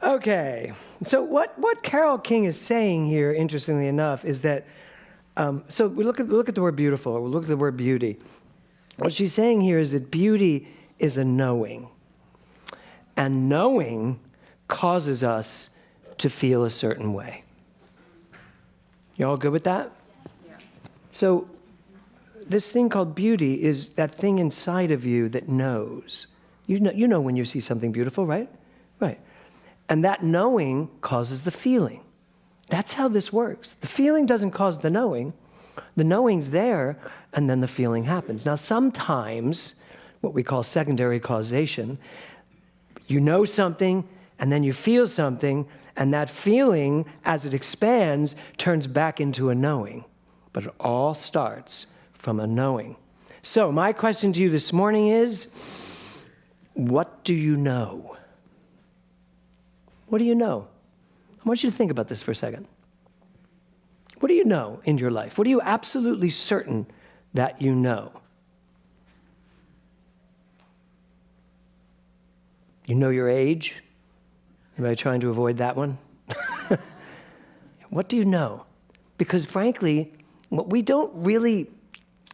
Okay, so what Carole King is saying here, interestingly enough, is that, so we look at the word beautiful, or we look at the word beauty. What she's saying here is that beauty is a knowing. And knowing causes us to feel a certain way. You all good with that? Yeah. So this thing called beauty is that thing inside of you that knows. You know when you see something beautiful, right? Right. And that knowing causes the feeling. That's how this works. The feeling doesn't cause the knowing. The knowing's there, and then the feeling happens. Now, sometimes, what we call secondary causation, you know something, and then you feel something, and that feeling, as it expands, turns back into a knowing. But it all starts from a knowing. So, my question to you this morning is, what do you know? What do you know? I want you to think about this for a second. What do you know in your life? What are you absolutely certain that you know? You know your age? Anybody trying to avoid that one? What do you know? Because frankly, what we don't really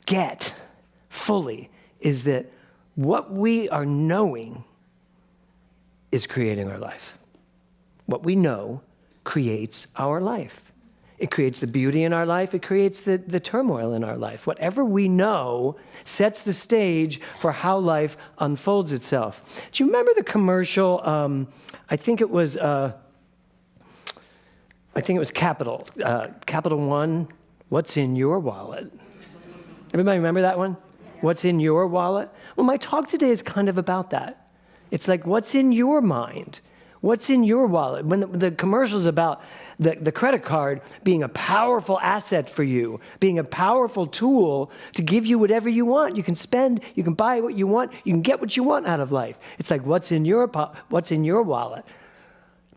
get fully is that what we are knowing is creating our life. What we know creates our life. It creates the beauty in our life. It creates the turmoil in our life. Whatever we know sets the stage for how life unfolds itself. Do you remember the commercial? I think it was Capital. Capital One. What's in your wallet? Everybody remember that one? What's in your wallet? Well, my talk today is kind of about that. It's like, what's in your mind? What's in your wallet? When the commercial's about the credit card being a powerful asset for you, being a powerful tool to give you whatever you want. You can spend, you can buy what you want, you can get what you want out of life. It's like, what's in your wallet?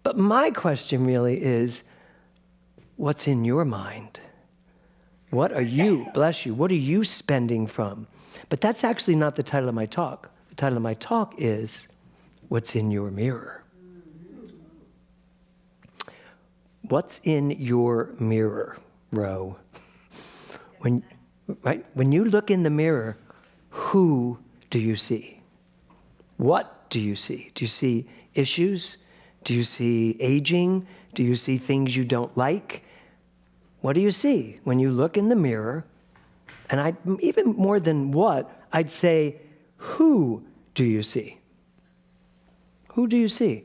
But my question really is, what's in your mind? What are you, bless you, what are you spending from? But that's actually not the title of my talk. The title of my talk is, what's in your mirror? What's in your mirror, Ro? When you look in the mirror, who do you see? What do you see? Do you see issues? Do you see aging? Do you see things you don't like? What do you see when you look in the mirror? And even more than what, I'd say, who do you see? Who do you see?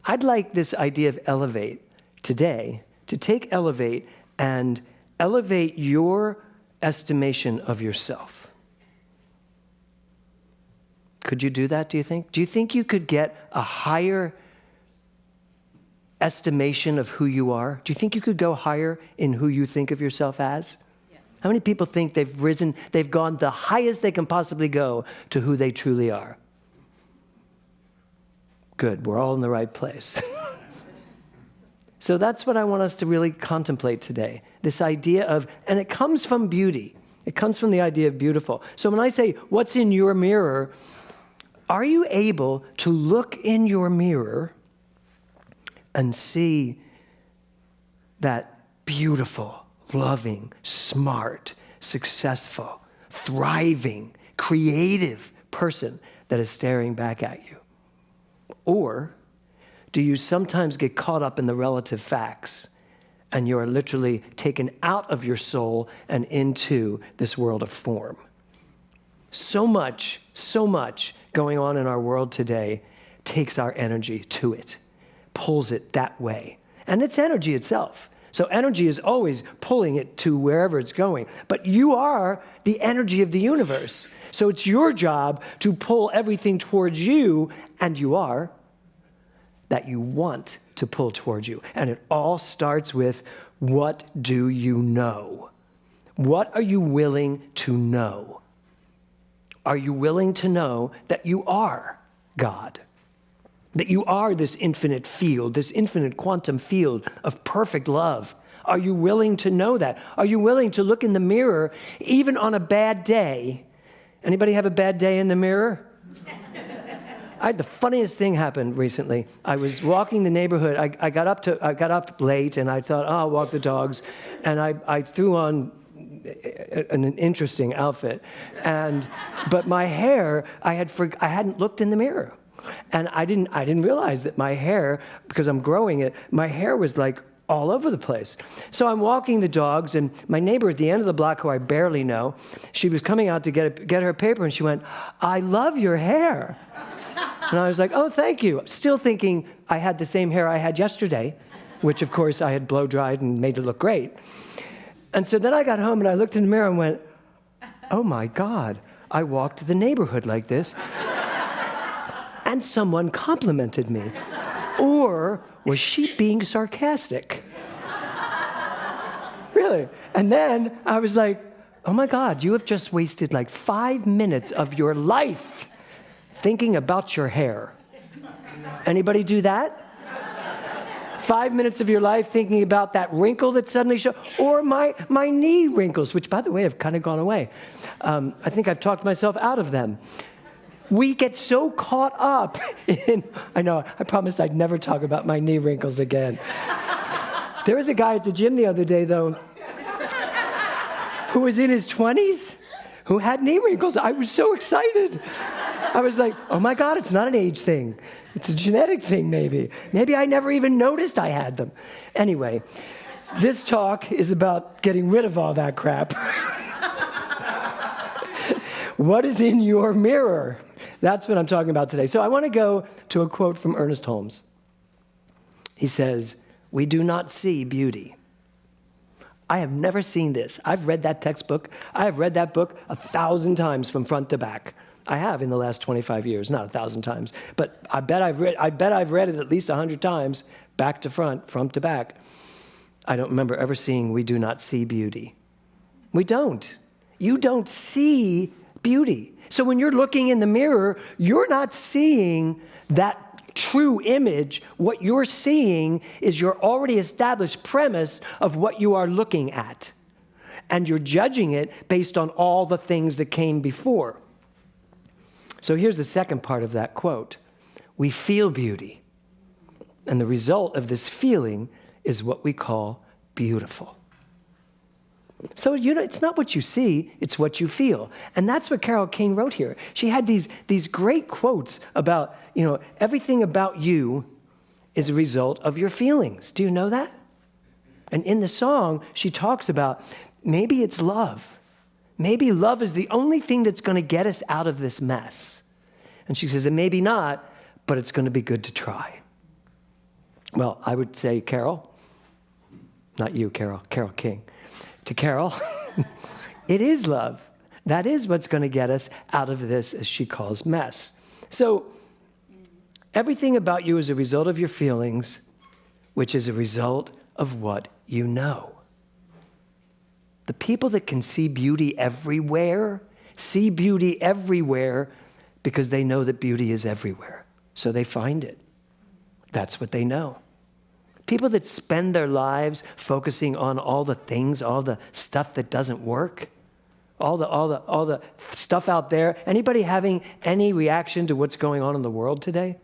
I'd like this idea of elevate today to take elevate and elevate your estimation of yourself. Could you do that, do you think? Do you think you could get a higher estimation of who you are? Do you think you could go higher in who you think of yourself as? Yeah. How many people think they've gone the highest they can possibly go to who they truly are? Good, we're all in the right place. So that's what I want us to really contemplate today. This idea of, and it comes from beauty. It comes from the idea of beautiful. So when I say, what's in your mirror, are you able to look in your mirror and see that beautiful, loving, smart, successful, thriving, creative person that is staring back at you? Or do you sometimes get caught up in the relative facts and you're literally taken out of your soul and into this world of form? So much going on in our world today takes our energy to it, pulls it that way. And it's energy itself. So energy is always pulling it to wherever it's going. But you are the energy of the universe. So it's your job to pull everything towards you, and you are, that you want to pull towards you. And it all starts with, what do you know? What are you willing to know? Are you willing to know that you are God? That you are this infinite field, this infinite quantum field of perfect love? Are you willing to know that? Are you willing to look in the mirror, even on a bad day? Anybody have a bad day in the mirror? The funniest thing happened recently. I was walking the neighborhood. I got up late, and I thought, oh, I'll walk the dogs. And I threw on an interesting outfit. But my hair, I hadn't looked in the mirror. And I didn't realize that my hair, because I'm growing it, my hair was like all over the place. So I'm walking the dogs, and my neighbor at the end of the block, who I barely know, she was coming out to get her paper, and she went, "I love your hair." And I was like, "Oh, thank you." Still thinking I had the same hair I had yesterday, which of course I had blow dried and made it look great. And so then I got home and I looked in the mirror and went, "Oh my God, I walked the neighborhood like this." And someone complimented me. Or was she being sarcastic? Really? And then I was like, oh my God, you have just wasted like 5 minutes of your life thinking about your hair. Anybody do that? 5 minutes of your life thinking about that wrinkle that suddenly showed, or my knee wrinkles, which by the way have kind of gone away. I think I've talked myself out of them. We get so caught up in, I promised I'd never talk about my knee wrinkles again. There was a guy at the gym the other day, though, who was in his 20s, who had knee wrinkles. I was so excited. I was like, oh my God, it's not an age thing. It's a genetic thing, maybe. Maybe I never even noticed I had them. Anyway, this talk is about getting rid of all that crap. What is in your mirror? That's what I'm talking about today. So I want to go to a quote from Ernest Holmes. He says, "We do not see beauty." I have never seen this. I've read that textbook. I have read that book 1,000 times from front to back. I have in the last 25 years, not 1,000 times, but I bet I've read it at least 100 times, back to front to back. I don't remember ever seeing "we do not see beauty." We don't. You don't see beauty. So when you're looking in the mirror, you're not seeing that true image. What you're seeing is your already established premise of what you are looking at. And you're judging it based on all the things that came before. So here's the second part of that quote. We feel beauty. And the result of this feeling is what we call beautiful. So, it's not what you see, it's what you feel. And that's what Carole King wrote here. She had these great quotes about, everything about you is a result of your feelings. Do you know that? And in the song, she talks about maybe it's love. Maybe love is the only thing that's going to get us out of this mess. And she says, and maybe not, but it's going to be good to try. Well, I would say, Carole, not you, Carole King. To Carole, it is love. That is what's going to get us out of this, as she calls, mess. So everything about you is a result of your feelings, which is a result of what you know. The people that can see beauty everywhere because they know that beauty is everywhere. So they find it. That's what they know. People that spend their lives focusing on all the things, all the stuff that doesn't work, all the stuff out there. Anybody having any reaction to what's going on in the world today?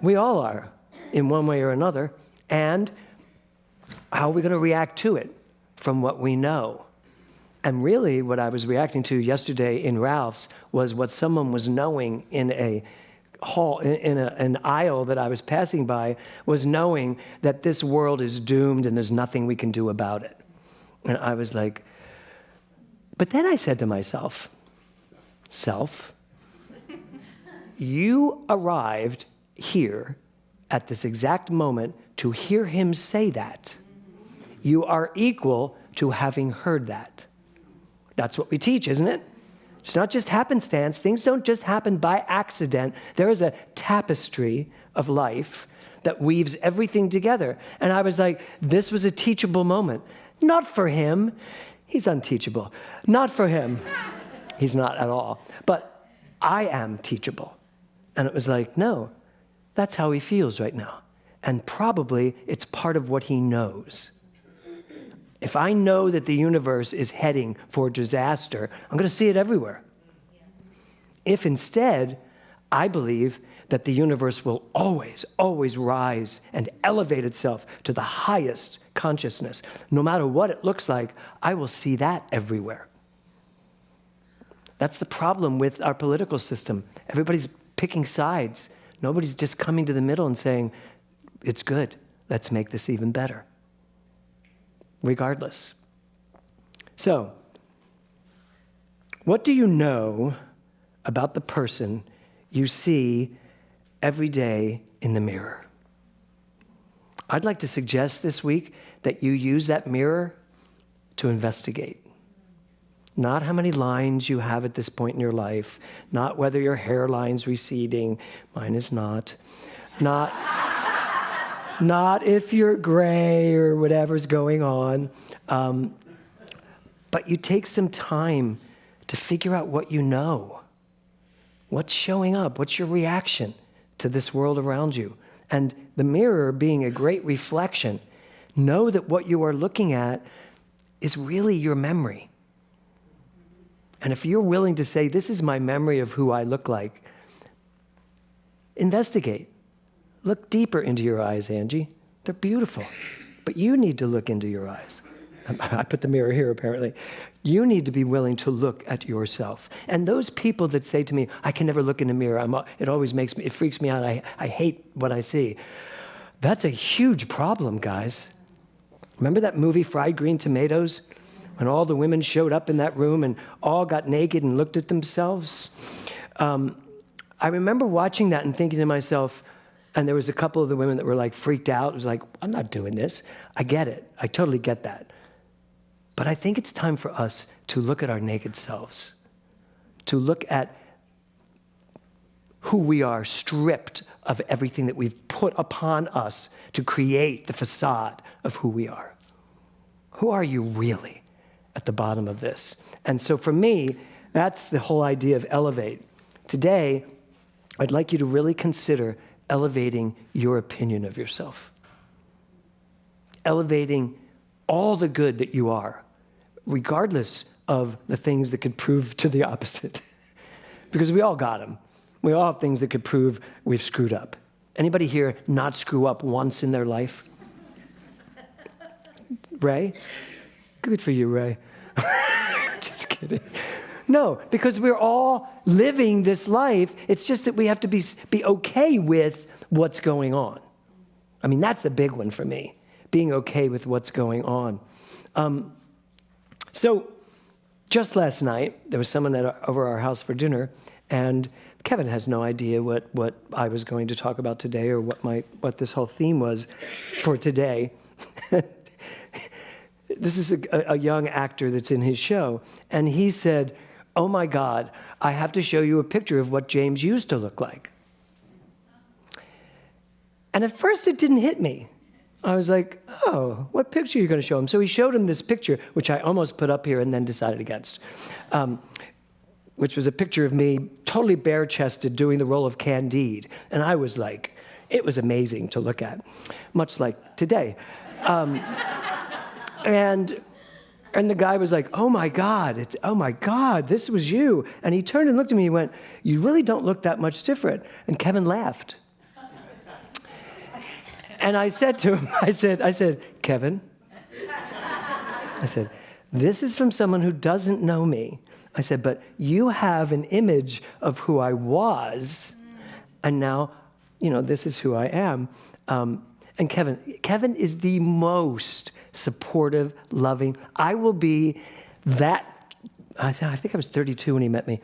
We all are, in one way or another. And how are we going to react to it? From what we know. And really, what I was reacting to yesterday in Ralph's was what someone was knowing in a hall, in an aisle that I was passing by, was knowing that this world is doomed and there's nothing we can do about it. And I was like, but then I said to myself, you arrived here at this exact moment to hear him say that. You are equal to having heard that. That's what we teach, isn't it? It's not just happenstance. Things don't just happen by accident. There is a tapestry of life that weaves everything together. And I was like, this was a teachable moment. Not for him. He's unteachable. Not for him. He's not at all. But I am teachable. And it was like, no, that's how he feels right now. And probably it's part of what he knows. If I know that the universe is heading for disaster, I'm going to see it everywhere. If instead I believe that the universe will always, always rise and elevate itself to the highest consciousness. No matter what it looks like, I will see that everywhere. That's the problem with our political system. Everybody's picking sides. Nobody's just coming to the middle and saying, it's good, let's make this even better. Regardless. So, what do you know about the person you see every day in the mirror? I'd like to suggest this week that you use that mirror to investigate. Not how many lines you have at this point in your life, not whether your hairline's receding, mine is not, not if you're gray or whatever's going on, but you take some time to figure out what you know. What's showing up? What's your reaction to this world around you? And the mirror being a great reflection, know that what you are looking at is really your memory. And if you're willing to say, this is my memory of who I look like, investigate. Look deeper into your eyes, Angie. They're beautiful. But you need to look into your eyes. I put the mirror here, apparently. You need to be willing to look at yourself. And those people that say to me, I can never look in the mirror, it always makes me, it freaks me out, I hate what I see. That's a huge problem, guys. Remember that movie, Fried Green Tomatoes? When all the women showed up in that room and all got naked and looked at themselves? I remember watching that and thinking to myself, and there was a couple of the women that were like freaked out. It was like, I'm not doing this. I get it. I totally get that. But I think it's time for us to look at our naked selves, to look at who we are, stripped of everything that we've put upon us to create the facade of who we are. Who are you really at the bottom of this? And so for me, that's the whole idea of elevate. Today, I'd like you to really consider elevating your opinion of yourself. Elevating all the good that you are, regardless of the things that could prove to the opposite. Because we all got them. We all have things that could prove we've screwed up. Anybody here not screw up once in their life? Ray? Good for you, Ray. Just kidding. No, because we're all living this life. It's just that we have to be okay with what's going on. I mean, that's the big one for me, being okay with what's going on. So just last night, there was someone over our house for dinner, and Kevin has no idea what I was going to talk about today or what this whole theme was for today. This is a young actor that's in his show, and he said, oh my God, I have to show you a picture of what James used to look like. And at first it didn't hit me. I was like, oh, what picture are you going to show him? So he showed him this picture, which I almost put up here and then decided against, which was a picture of me totally bare-chested doing the role of Candide. And I was like, it was amazing to look at, much like today. And the guy was like, oh my God, this was you. And he turned and looked at me and went, you really don't look that much different. And Kevin laughed. And I said to him, I said, Kevin, I said, this is from someone who doesn't know me. I said, but you have an image of who I was, and now, this is who I am. And Kevin is the most supportive, loving. I will be that, I think I was 32 when he met me.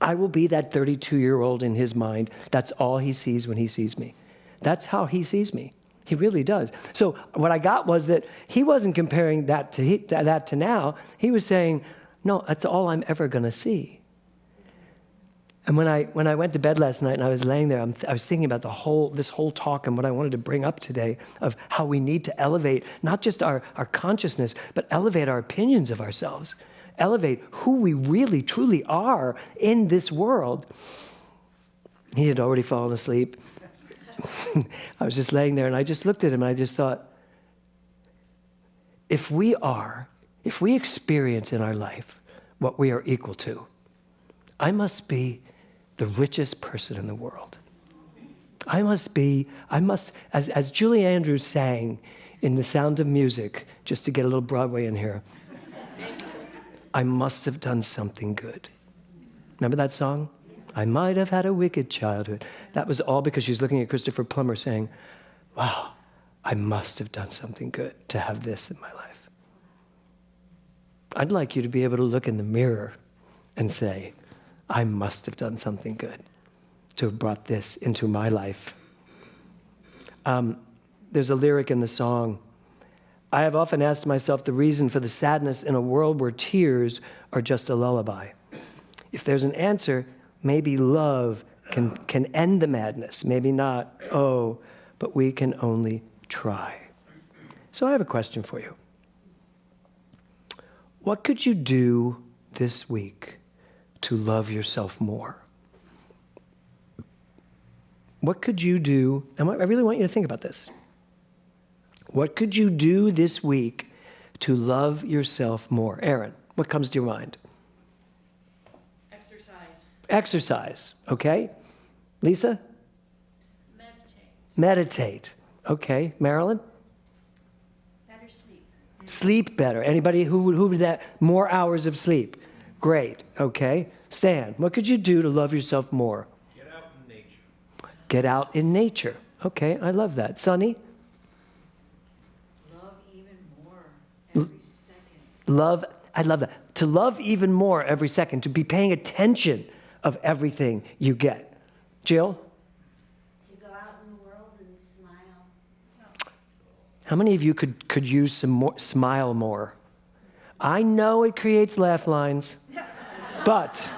I will be that 32-year-old in his mind. That's all he sees when he sees me. That's how he sees me. He really does. So what I got was that he wasn't comparing that to now. He was saying, no, that's all I'm ever going to see. And when I went to bed last night and I was laying there, I was thinking about this whole talk and what I wanted to bring up today of how we need to elevate not just our consciousness, but elevate our opinions of ourselves. Elevate who we really, truly are in this world. He had already fallen asleep. I was just laying there and I just looked at him and I just thought, if we experience in our life what we are equal to, I must be the richest person in the world. I must, as Julie Andrews sang in The Sound of Music, just to get a little Broadway in here, I must have done something good. Remember that song? I might have had a wicked childhood. That was all because she's looking at Christopher Plummer saying, wow, I must have done something good to have this in my life. I'd like you to be able to look in the mirror and say, I must have done something good to have brought this into my life. There's a lyric in the song, I have often asked myself the reason for the sadness in a world where tears are just a lullaby. If there's an answer, maybe love can end the madness. Maybe not, but we can only try. So I have a question for you. What could you do this week to love yourself more? What could you do, and I really want you to think about this. What could you do this week to love yourself more? Aaron, what comes to your mind? Exercise, okay. Lisa? Meditate. Okay. Marilyn? Better sleep. Sleep better. Anybody who would that? More hours of sleep. Great. Okay. Stan, what could you do to love yourself more? Get out in nature. Get out in nature. Okay, I love that. Sonny? Love even more every second. Love, I love that. To love even more every second, to be paying attention of everything you get. Jill? To go out in the world and smile. How many of you could use some more, smile more? I know it creates laugh lines, but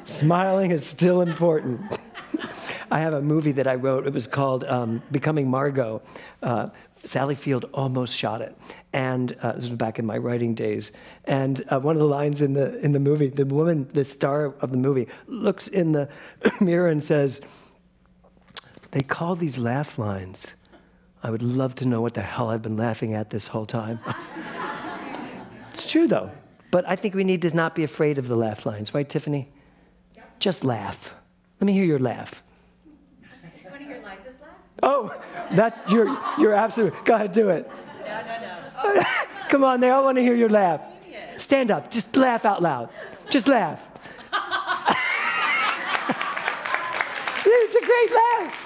smiling is still important. I have a movie that I wrote. It was called Becoming Margot. Sally Field almost shot it, and this was back in my writing days. And one of the lines in the movie, the woman, the star of the movie, looks in the mirror and says, "They call these laugh lines. I would love to know what the hell I've been laughing at this whole time." It's true, though. But I think we need to not be afraid of the laugh lines, right, Tiffany? Yep. Just laugh. Let me hear your laugh. You want to hear Liza's laugh? Oh, that's you're absolute. Go ahead, do it. No. Oh, Come on, they all want to hear your laugh. yes. Stand up. Just laugh out loud. Just laugh. See, it's a great laugh.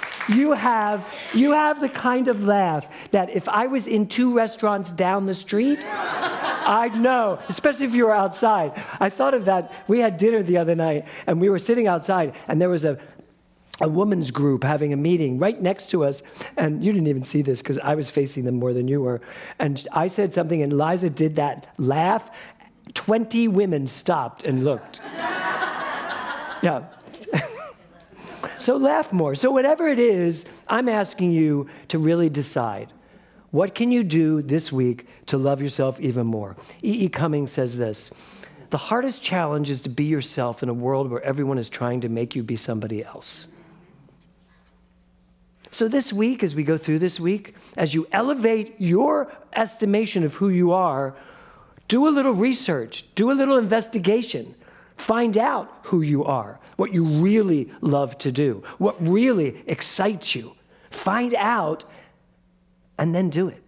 You have the kind of laugh that if I was in 2 restaurants down the street, I'd know, especially if you were outside. I thought of that. We had dinner the other night, and we were sitting outside, and there was a women's group having a meeting right next to us, and you didn't even see this because I was facing them more than you were. And I said something, and Liza did that laugh. 20 women stopped and looked. Yeah. So laugh more. So whatever it is, I'm asking you to really decide. What can you do this week to love yourself even more? E.E. Cummings says this, the hardest challenge is to be yourself in a world where everyone is trying to make you be somebody else. So this week, as we go through this week, as you elevate your estimation of who you are, do a little research, do a little investigation, find out who you are, what you really love to do, what really excites you. Find out and then do it.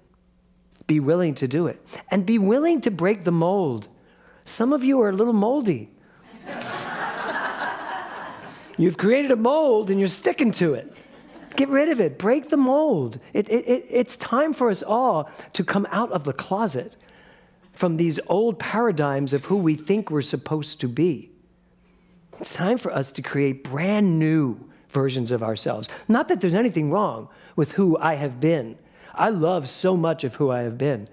Be willing to do it. And be willing to break the mold. Some of you are a little moldy. You've created a mold and you're sticking to it. Get rid of it. Break the mold. It's time for us all to come out of the closet from these old paradigms of who we think we're supposed to be. It's time for us to create brand new versions of ourselves. Not that there's anything wrong with who I have been. I love so much of who I have been.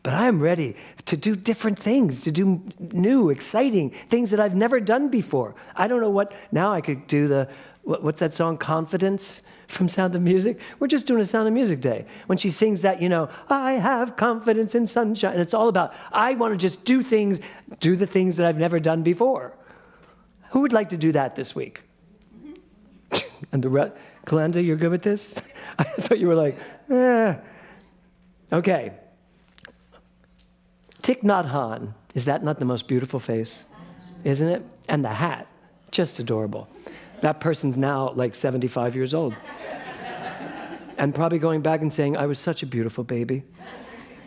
But I am ready to do different things, to do new, exciting things that I've never done before. I don't know what, now I could do what's that song, Confidence from Sound of Music? We're just doing a Sound of Music day. When she sings that, I have confidence in sunshine. And it's all about, I want to just do the things that I've never done before. Who would like to do that this week? And Glenda, you're good with this? I thought you were like, Okay. Thich Nhat Hanh, is that not the most beautiful face? Isn't it? And the hat, just adorable. That person's now like 75 years old. And probably going back and saying, I was such a beautiful baby.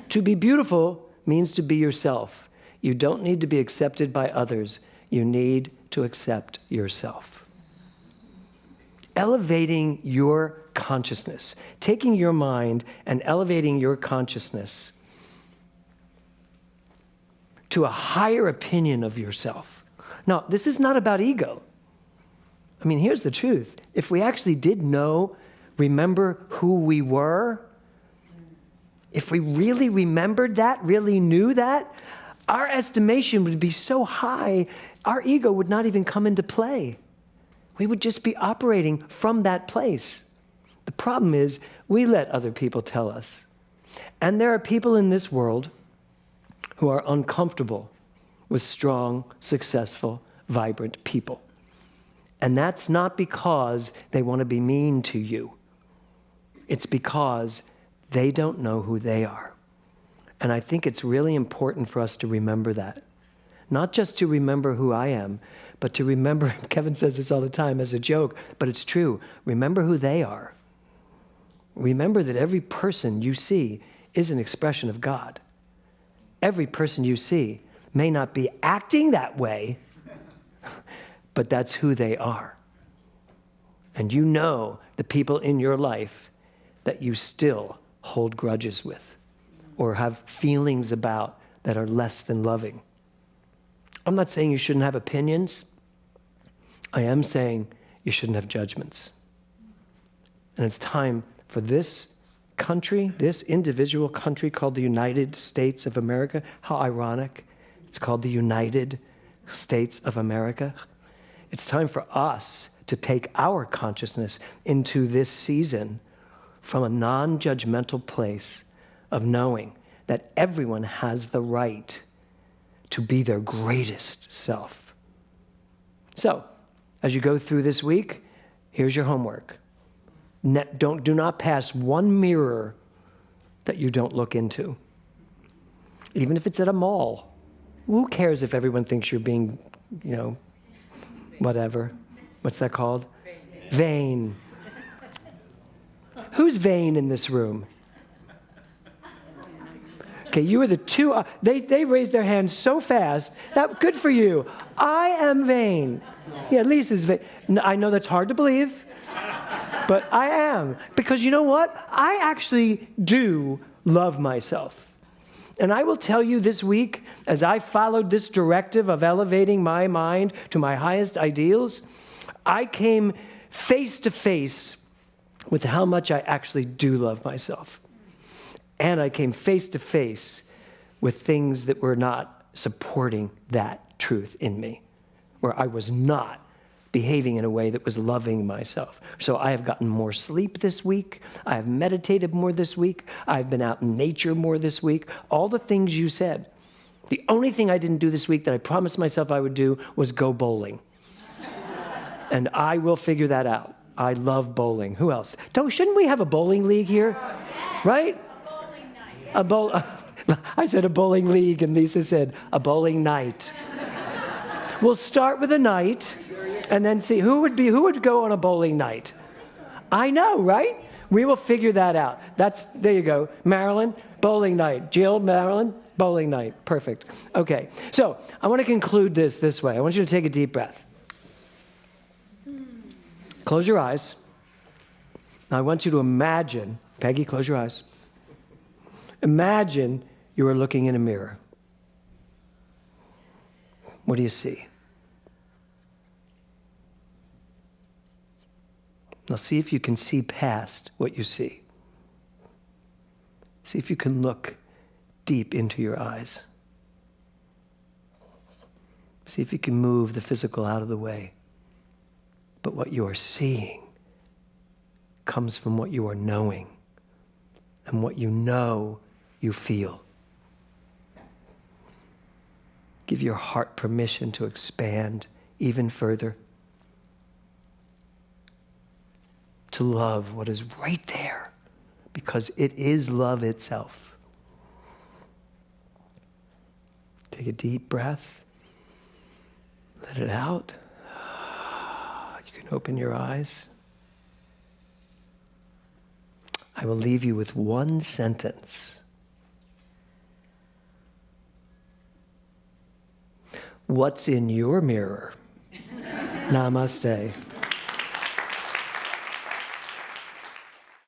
To be beautiful means to be yourself. You don't need to be accepted by others. You need to accept yourself. Elevating your consciousness, taking your mind and elevating your consciousness to a higher opinion of yourself. Now, this is not about ego. I mean, here's the truth. If we actually did remember who we were, if we really remembered that, really knew that, our estimation would be so high, our ego would not even come into play. We would just be operating from that place. The problem is we let other people tell us. And there are people in this world who are uncomfortable with strong, successful, vibrant people. And that's not because they want to be mean to you. It's because they don't know who they are. And I think it's really important for us to remember that. Not just to remember who I am, but to remember, Kevin says this all the time as a joke, but it's true. Remember who they are. Remember that every person you see is an expression of God. Every person you see may not be acting that way, but that's who they are. And you know the people in your life that you still hold grudges with or have feelings about that are less than loving. I'm not saying you shouldn't have opinions. I am saying you shouldn't have judgments. And it's time for this country, this individual country called the United States of America. How ironic. It's called the United States of America. It's time for us to take our consciousness into this season from a non-judgmental place of knowing that everyone has the right to be their greatest self. So, as you go through this week, here's your homework. Do not pass one mirror that you don't look into. Even if it's at a mall. Who cares if everyone thinks you're being, whatever. What's that called? Vain. Who's vain in this room? Okay, you are the two. They raised their hands so fast. Good for you. I am vain. Yeah, Lisa's vain. I know that's hard to believe, but I am. Because you know what? I actually do love myself. And I will tell you this week, as I followed this directive of elevating my mind to my highest ideals, I came face to face with how much I actually do love myself. And I came face to face with things that were not supporting that truth in me, where I was not behaving in a way that was loving myself. So I have gotten more sleep this week. I have meditated more this week. I've been out in nature more this week. All the things you said. The only thing I didn't do this week that I promised myself I would do was go bowling. And I will figure that out. I love bowling. Who else? Shouldn't we have a bowling league here? Right? A bowl. I said a bowling league, and Lisa said a bowling night. We'll start with a night, and then see who would go on a bowling night. I know, right? We will figure that out. There you go. Marilyn, bowling night. Jill, Marilyn, bowling night. Perfect. Okay. So I want to conclude this way. I want you to take a deep breath. Close your eyes. Now I want you to imagine, Peggy, close your eyes. Imagine you are looking in a mirror. What do you see? Now see if you can see past what you see. See if you can look deep into your eyes. See if you can move the physical out of the way. But what you are seeing comes from what you are knowing. And what you know, you feel. Give your heart permission to expand even further. To love what is right there, because it is love itself. Take a deep breath. Let it out. You can can open your eyes. I will leave you with one sentence. What's in your mirror? Namaste.